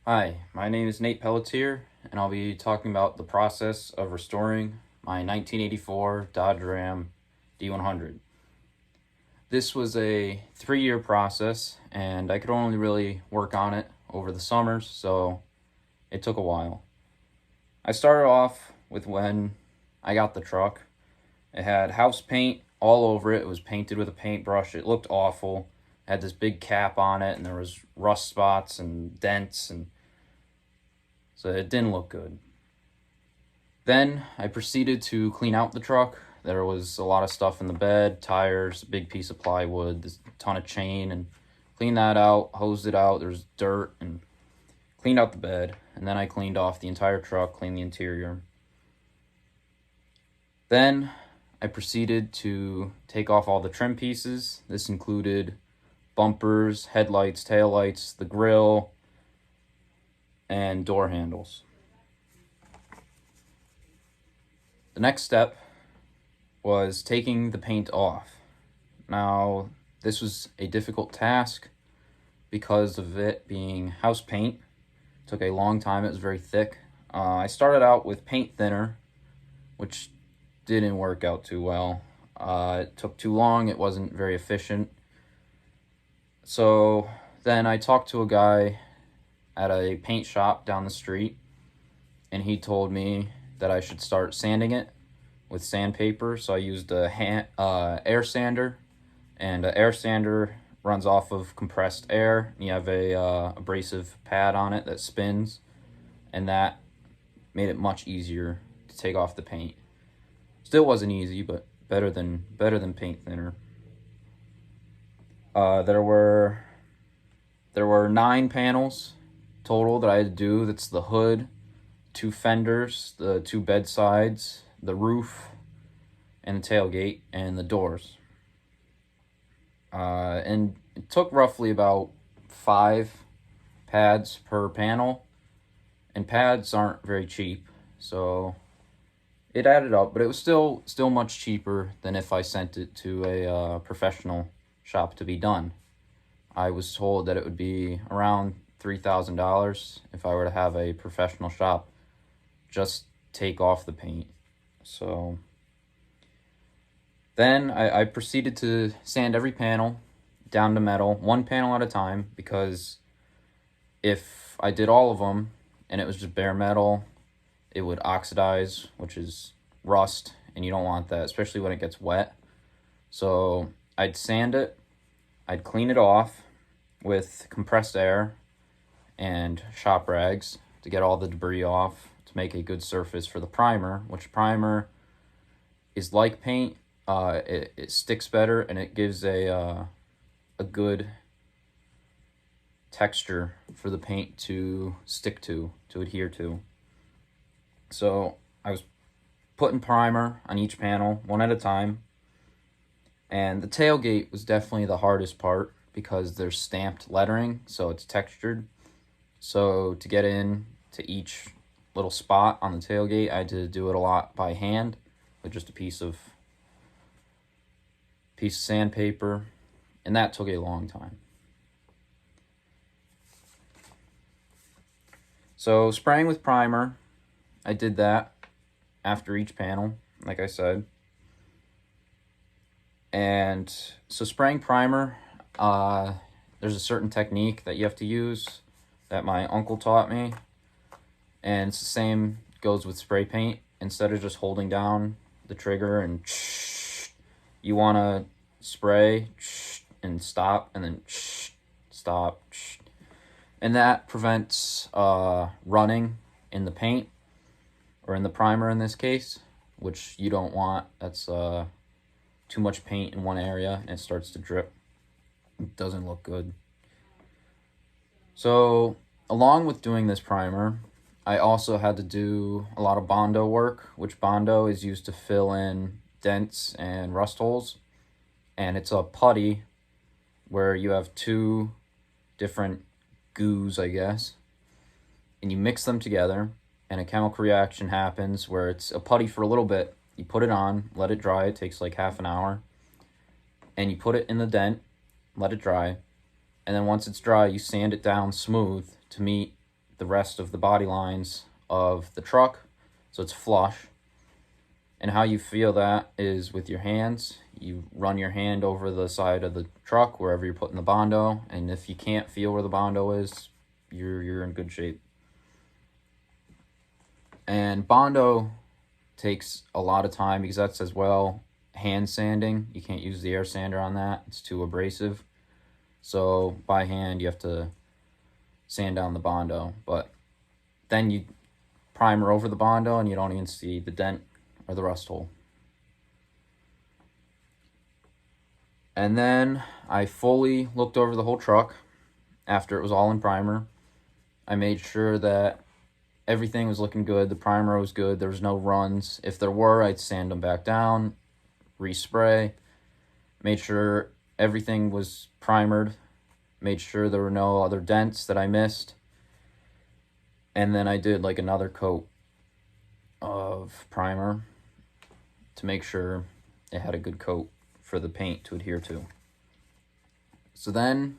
Hi, my name is Nate Pelletier, and I'll be talking about the process of restoring my 1984 Dodge Ram D100. This was a 3-year process, and I could only really work on it over the summers, so it took a while. I started off with when I got the truck. It had house paint all over it. It was painted with a paintbrush. It looked awful. It had this big cap on it, and there was rust spots and dents, and so it didn't look good. Then I proceeded to clean out the truck. There was a lot of stuff in the bed, tires, a big piece of plywood, a ton of chain, and cleaned that out, hosed it out. There was dirt, and cleaned out the bed. And then I cleaned off the entire truck, cleaned the interior. Then I proceeded to take off all the trim pieces. This included bumpers, headlights, taillights, the grille, and door handles. The next step was taking the paint off. Now, this was a difficult task because of it being house paint. It took a long time. It was very thick. I started out with paint thinner, which didn't work out too well. It took too long. It wasn't very efficient. So then I talked to a guy at a paint shop down the street, and he told me that I should start sanding it with sandpaper. So I used a air sander, and an air sander runs off of compressed air. And you have a abrasive pad on it that spins, and that made it much easier to take off the paint. Still wasn't easy, but better than paint thinner. There were 9 panels total that I had to do. That's the hood, 2 fenders, the 2 bed sides, the roof, and the tailgate, and the doors. And it took roughly about 5 pads per panel, and pads aren't very cheap, so it added up, but it was still much cheaper than if I sent it to a professional shop to be done. I was told that it would be around $3,000 if I were to have a professional shop just take off the paint. So then I proceeded to sand every panel down to metal, 1 panel at a time, because if I did all of them and it was just bare metal, it would oxidize, which is rust, and you don't want that, especially when it gets wet. So I'd sand it, I'd clean it off with compressed air and shop rags to get all the debris off, to make a good surface for the primer, which primer is like paint. It sticks better, and it gives a good texture for the paint to stick to adhere to. So I was putting primer on each panel, one at a time. And the tailgate was definitely the hardest part because there's stamped lettering, so it's textured. So to get in to each little spot on the tailgate, I had to do it a lot by hand with just a piece of sandpaper, and that took a long time. So spraying with primer, I did that after each panel, like I said. And so spraying primer, there's a certain technique that you have to use that my uncle taught me. And it's the same goes with spray paint. Instead of just holding down the trigger and you want to spray and stop, and then stop. And that prevents running in the paint, or in the primer in this case, which you don't want. That's too much paint in one area and it starts to drip. It doesn't look good. So along with doing this primer, I also had to do a lot of Bondo work, which Bondo is used to fill in dents and rust holes. And it's a putty where you have 2 different goos, I guess, and you mix them together, and a chemical reaction happens where it's a putty for a little bit. You put it on, let it dry. It takes like half an hour. And you put it in the dent, let it dry. And then once it's dry, you sand it down smooth to meet the rest of the body lines of the truck so it's flush. And how you feel that is with your hands. You run your hand over the side of the truck wherever you're putting the Bondo, and if you can't feel where the Bondo is, you're in good shape. And Bondo takes a lot of time because that's as well hand sanding. You can't use the air sander on that, it's too abrasive. So by hand you have to sand down the Bondo, but then you primer over the Bondo and you don't even see the dent or the rust hole. And then I fully looked over the whole truck after it was all in primer. I made sure that everything was looking good, the primer was good, there was no runs. If there were, I'd sand them back down, respray, made sure everything was primered, made sure there were no other dents that I missed. And then I did like another coat of primer to make sure it had a good coat for the paint to adhere to. So then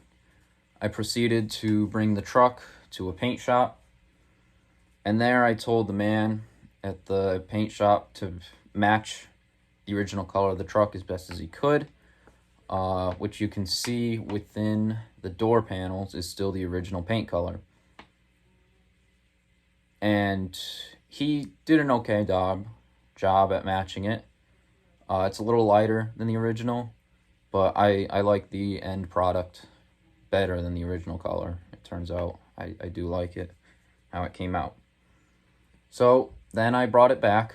I proceeded to bring the truck to a paint shop, and there I told the man at the paint shop to match the original color of the truck as best as he could, which you can see within the door panels is still the original paint color. And he did an okay job at matching it. It's a little lighter than the original, but I like the end product better than the original color. It turns out I do like it, how it came out. So then I brought it back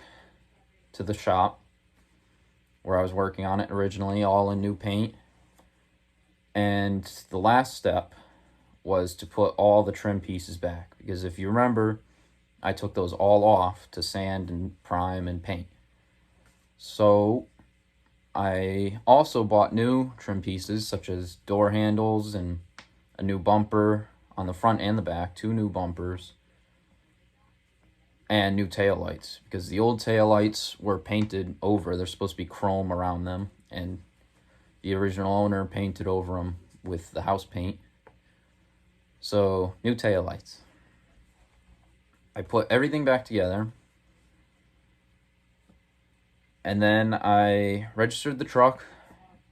to the shop where I was working on it originally, all in new paint. And the last step was to put all the trim pieces back, because if you remember, I took those all off to sand and prime and paint. So I also bought new trim pieces such as door handles and a new bumper on the front and the back, 2 new bumpers, and new taillights, because the old taillights were painted over. They're supposed to be chrome around them, and the original owner painted over them with the house paint. So new taillights. I put everything back together, and then I registered the truck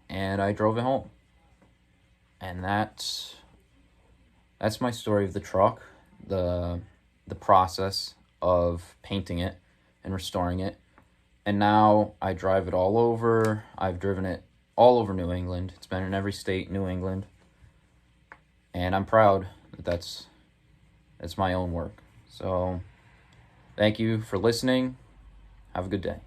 and I drove it home. And that's my story of the truck, the process of painting it and restoring it. And now I drive it all over. I've driven it all over New England. It's been in every state in New England. And I'm proud that that's my own work. So thank you for listening. Have a good day.